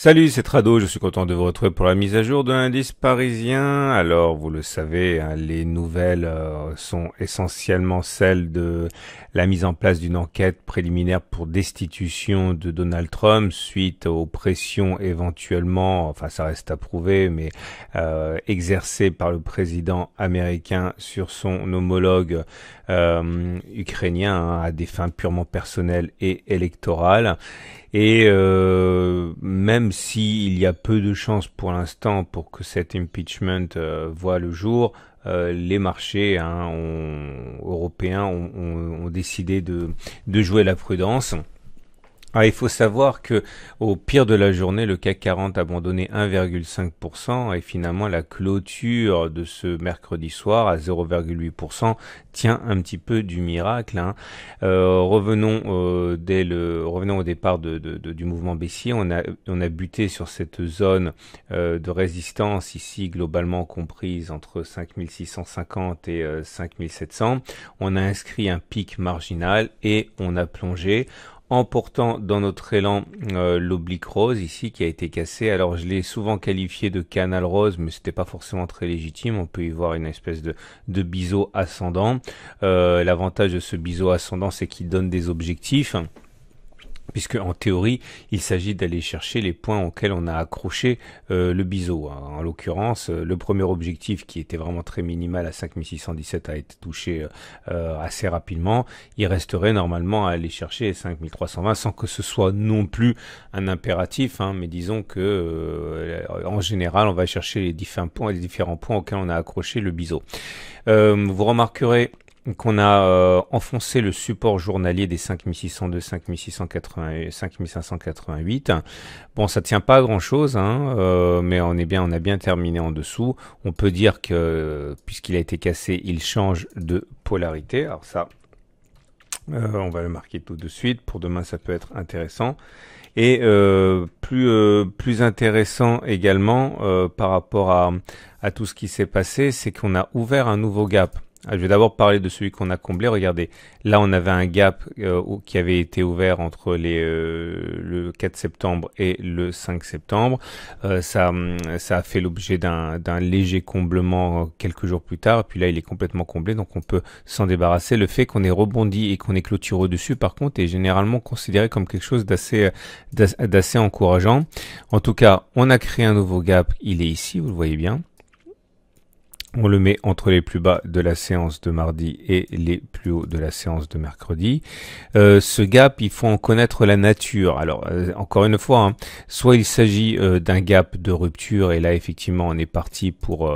Salut, c'est Trado, je suis content de vous retrouver pour la mise à jour de l'indice parisien. Alors, vous le savez, hein, les nouvelles sont essentiellement celles de la mise en place d'une enquête préliminaire pour destitution de Donald Trump suite aux pressions éventuellement, enfin ça reste à prouver, mais exercées par le président américain sur son homologue ukrainien hein, à des fins purement personnelles et électorales. Et même s'il y a peu de chances pour l'instant pour que cet impeachment voit le jour, les marchés européens ont décidé de jouer la prudence. Ah, il faut savoir que au pire de la journée, le CAC 40 a abandonné 1,5% et finalement la clôture de ce mercredi soir à 0,8% tient un petit peu du miracle. Hein. Revenons au départ du mouvement baissier. On a buté sur cette zone de résistance ici globalement comprise entre 5650 et 5700. On a inscrit un pic marginal et on a plongé, emportant dans notre élan l'oblique rose ici qui a été cassé. Alors je l'ai souvent qualifié de canal rose, mais c'était pas forcément très légitime. On peut y voir une espèce de biseau ascendant. L'avantage de ce biseau ascendant, c'est qu'il donne des objectifs, puisque en théorie, il s'agit d'aller chercher les points auxquels on a accroché le biseau. En l'occurrence, le premier objectif qui était vraiment très minimal à 5617 a été touché assez rapidement. Il resterait normalement à aller chercher 5320 sans que ce soit non plus un impératif, hein, mais disons que en général, on va chercher les différents points auxquels on a accroché le biseau. Vous remarquerez qu'on a enfoncé le support journalier des 5602, 5680, 5588. Bon, ça tient pas à grand chose, hein, mais on a bien terminé en dessous. On peut dire que puisqu'il a été cassé, il change de polarité. Alors ça, on va le marquer tout de suite. Pour demain, ça peut être intéressant. Et plus intéressant également par rapport à tout ce qui s'est passé, c'est qu'on a ouvert un nouveau gap. Je vais d'abord parler de celui qu'on a comblé. Regardez, là on avait un gap qui avait été ouvert entre le 4 septembre et le 5 septembre. Ça a fait l'objet d'un léger comblement quelques jours plus tard. Et puis là il est complètement comblé, donc on peut s'en débarrasser. Le fait qu'on ait rebondi et qu'on ait clôturé au-dessus, par contre, est généralement considéré comme quelque chose d'assez encourageant. En tout cas, on a créé un nouveau gap. Il est ici, vous le voyez bien. On le met entre les plus bas de la séance de mardi et les plus hauts de la séance de mercredi. Ce gap, il faut en connaître la nature. Alors, encore une fois, hein, soit il s'agit d'un gap de rupture, et là, effectivement, on est parti pour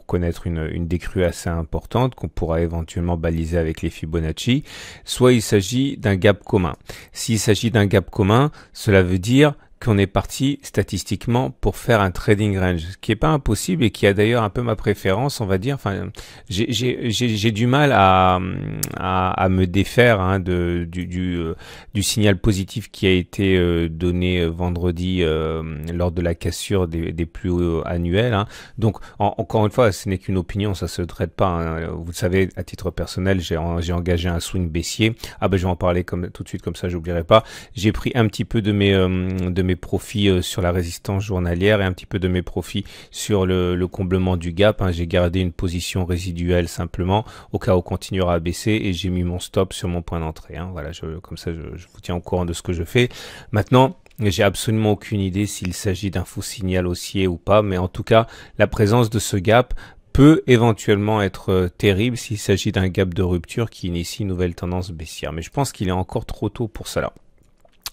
connaître une décrue assez importante qu'on pourra éventuellement baliser avec les Fibonacci, soit il s'agit d'un gap commun. S'il s'agit d'un gap commun, cela veut dire qu'on est parti statistiquement pour faire un trading range, ce qui est pas impossible et qui a d'ailleurs un peu ma préférence, on va dire. Enfin, j'ai du mal à me défaire hein, du signal positif qui a été donné vendredi lors de la cassure des plus hauts annuels. Hein. Donc, encore une fois, ce n'est qu'une opinion, ça se traite pas. Hein. Vous le savez, à titre personnel, j'ai engagé un swing baissier. Ah ben, je vais en parler tout de suite, comme ça, j'oublierai pas. J'ai pris un petit peu de mes profits sur la résistance journalière et un petit peu de mes profits sur le comblement du gap. Hein. J'ai gardé une position résiduelle simplement au cas où on continuera à baisser et j'ai mis mon stop sur mon point d'entrée. Hein. Voilà, comme ça je vous tiens au courant de ce que je fais. Maintenant, j'ai absolument aucune idée s'il s'agit d'un faux signal haussier ou pas, mais en tout cas, la présence de ce gap peut éventuellement être terrible s'il s'agit d'un gap de rupture qui initie une nouvelle tendance baissière. Mais je pense qu'il est encore trop tôt pour cela.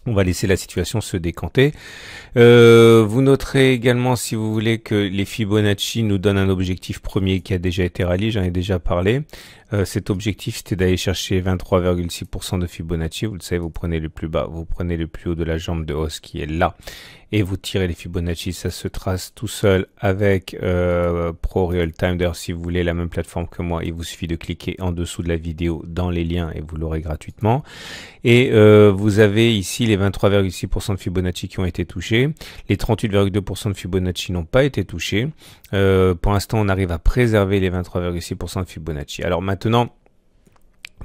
On va laisser la situation se décanter. Vous noterez également, si vous voulez, que les Fibonacci nous donnent un objectif premier qui a déjà été rallié, j'en ai déjà parlé. Cet objectif, c'était d'aller chercher 23,6% de Fibonacci. Vous le savez, vous prenez le plus bas, vous prenez le plus haut de la jambe de hausse qui est là. Et vous tirez les Fibonacci, ça se trace tout seul avec Pro Real Time. D'ailleurs, si vous voulez la même plateforme que moi, il vous suffit de cliquer en dessous de la vidéo dans les liens et vous l'aurez gratuitement. Et vous avez ici les 23,6% de Fibonacci qui ont été touchés. Les 38,2% de Fibonacci n'ont pas été touchés. Pour l'instant, on arrive à préserver les 23,6% de Fibonacci. Alors maintenant,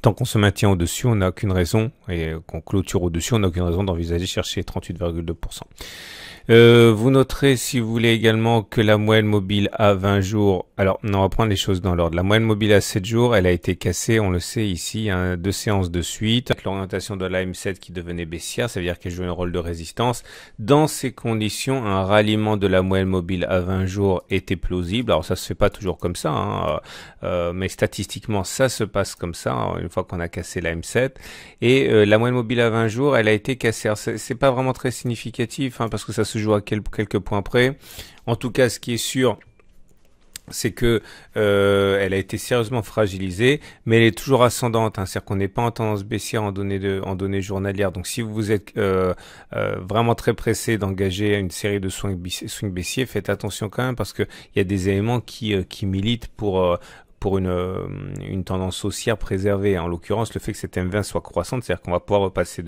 tant qu'on se maintient au-dessus, on n'a aucune raison, et qu'on clôture au-dessus, on n'a aucune raison d'envisager chercher 38,2%. Vous noterez, si vous voulez également, que la moyenne mobile à 20 jours, alors on va prendre les choses dans l'ordre. La moyenne mobile à 7 jours, elle a été cassée, on le sait ici, hein, 2 séances de suite, avec l'orientation de la M7 qui devenait baissière, ça veut dire qu'elle jouait un rôle de résistance. Dans ces conditions, un ralliement de la moyenne mobile à 20 jours était plausible. Alors ça se fait pas toujours comme ça, hein, mais statistiquement ça se passe comme ça, hein, une fois qu'on a cassé la M7. Et la moyenne mobile à 20 jours, elle a été cassée. Alors, c'est pas vraiment très significatif, hein, parce que ça se joue à quelques points près. En tout cas, ce qui est sûr, c'est que elle a été sérieusement fragilisée, mais elle est toujours ascendante, hein, c'est-à-dire qu'on n'est pas en tendance baissière en données journalières. Donc si vous êtes vraiment très pressé d'engager une série de swing baissiers, faites attention quand même, parce que il y a des éléments qui militent pour une tendance haussière préservée. En l'occurrence, le fait que cette M20 soit croissante, c'est-à-dire qu'on va pouvoir repasser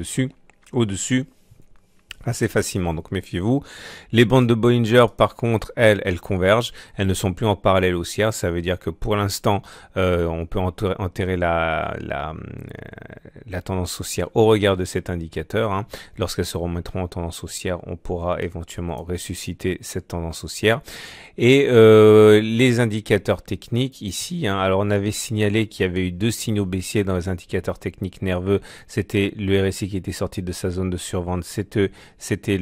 au-dessus assez facilement, donc méfiez-vous. Les bandes de Bollinger, par contre, elles convergent, elles ne sont plus en parallèle haussière, ça veut dire que pour l'instant, on peut enterrer la tendance haussière au regard de cet indicateur, hein. Lorsqu'elles se remettront en tendance haussière, on pourra éventuellement ressusciter cette tendance haussière. Et les indicateurs techniques ici, hein, alors on avait signalé qu'il y avait eu 2 signaux baissiers dans les indicateurs techniques nerveux, c'était le RSI qui était sorti de sa zone de survente, c'était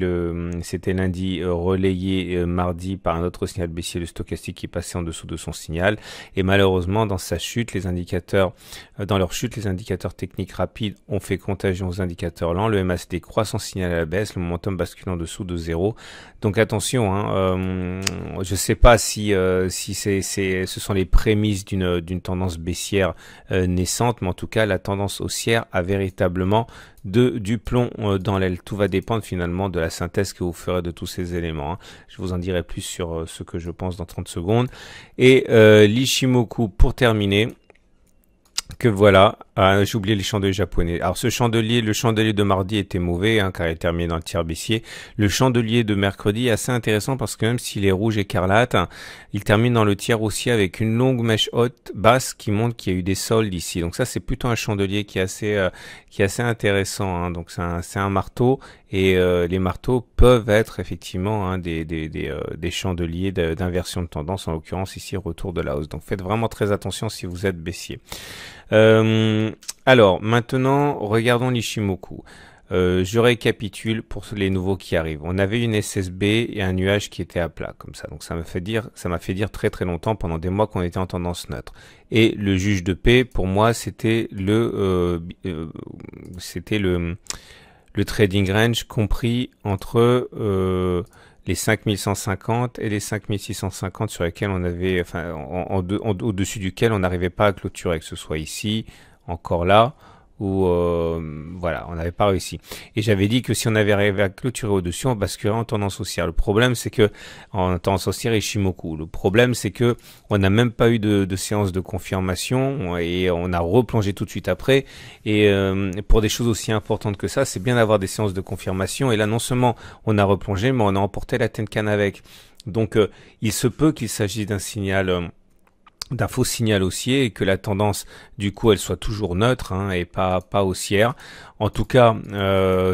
lundi, relayé mardi par un autre signal baissier, le stochastique qui passait en dessous de son signal. Et malheureusement, dans sa chute, dans leur chute, les indicateurs techniques rapides ont fait contagion aux indicateurs lents. Le MACD croît son signal à la baisse, le momentum bascule en dessous de 0. Donc attention, hein, je sais pas si ce sont les prémices d'une tendance baissière naissante, mais en tout cas, la tendance haussière a véritablement du plomb dans l'aile. Tout va dépendre finalement de la synthèse que vous ferez de tous ces éléments, hein. Je vous en dirai plus sur ce que je pense dans 30 secondes. Et l'Ishimoku, pour terminer, que voilà, j'ai oublié les chandeliers japonais. Alors le chandelier de mardi était mauvais, hein, car il est terminé dans le tiers baissier. Le chandelier de mercredi est assez intéressant parce que même s'il est rouge écarlate, il termine dans le tiers haussier avec une longue mèche haute basse qui montre qu'il y a eu des soldes ici. Donc ça, c'est plutôt un chandelier qui est assez intéressant, hein. Donc c'est un marteau, et les marteaux peuvent être effectivement, hein, des chandeliers d'inversion de tendance, en l'occurrence ici retour de la hausse. Donc faites vraiment très attention si vous êtes baissier. Alors maintenant, regardons l'Ishimoku. Je récapitule pour les nouveaux qui arrivent. On avait une SSB et un nuage qui était à plat, comme ça. Donc ça m'a fait dire très très longtemps, pendant des mois, qu'on était en tendance neutre. Et le juge de paix, pour moi, c'était le trading range compris entre les 5150 et les 5650 sur lesquels on avait, enfin, au-dessus duquel on n'arrivait pas à clôturer, que ce soit ici, encore là, ou voilà, on n'avait pas réussi. Et j'avais dit que si on avait arrivé à clôturer au-dessus, on basculerait en tendance haussière. Le problème, c'est que en tendance haussière, Ishimoku. Le problème, c'est que on n'a même pas eu de séance de confirmation et on a replongé tout de suite après. Et pour des choses aussi importantes que ça, c'est bien d'avoir des séances de confirmation. Et là, non seulement on a replongé, mais on a emporté la Tenkan avec. Donc, il se peut qu'il s'agisse d'un faux signal haussier, et que la tendance du coup elle soit toujours neutre, hein, et pas haussière. En tout cas,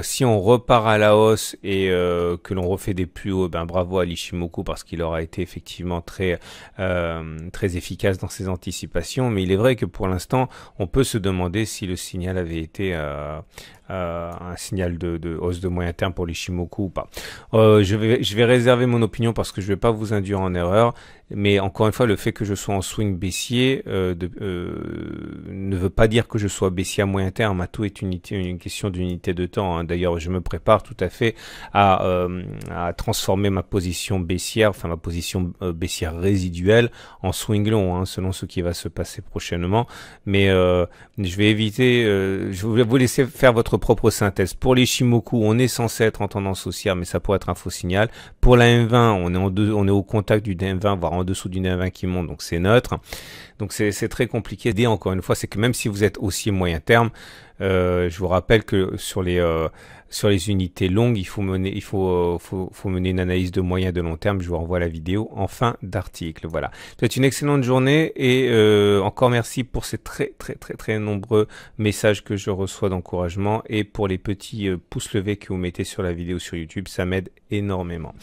si on repart à la hausse et que l'on refait des plus hauts, ben bravo à l'Ishimoku, parce qu'il aura été effectivement très efficace dans ses anticipations. Mais il est vrai que pour l'instant, on peut se demander si le signal avait été un signal de hausse de moyen terme pour l'Ishimoku ou pas. Je vais réserver mon opinion parce que je vais pas vous induire en erreur. Mais encore une fois, le fait que je sois en swing baissier ne veut pas dire que je sois baissier à moyen terme. Tout est une question d'unité de temps, hein. D'ailleurs, je me prépare tout à fait à transformer ma position baissière, enfin ma position baissière résiduelle, en swing long, hein, selon ce qui va se passer prochainement. Mais je vais éviter, je vais vous laisser faire votre propre synthèse. Pour les Shimoku, on est censé être en tendance haussière, mais ça pourrait être un faux signal. Pour la M20, on est au contact du M20, voire en dessous du M20 qui monte, donc c'est neutre. Donc c'est très compliqué. Et encore une fois, c'est que même si vous êtes haussier moyen terme, Je vous rappelle que sur les unités longues, faut mener une analyse de moyen et de long terme. Je vous renvoie la vidéo en fin d'article. Voilà. Je vous souhaite une excellente journée et encore merci pour ces très nombreux messages que je reçois d'encouragement et pour les petits pouces levés que vous mettez sur la vidéo sur YouTube. Ça m'aide énormément.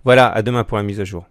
Voilà, à demain pour la mise à jour.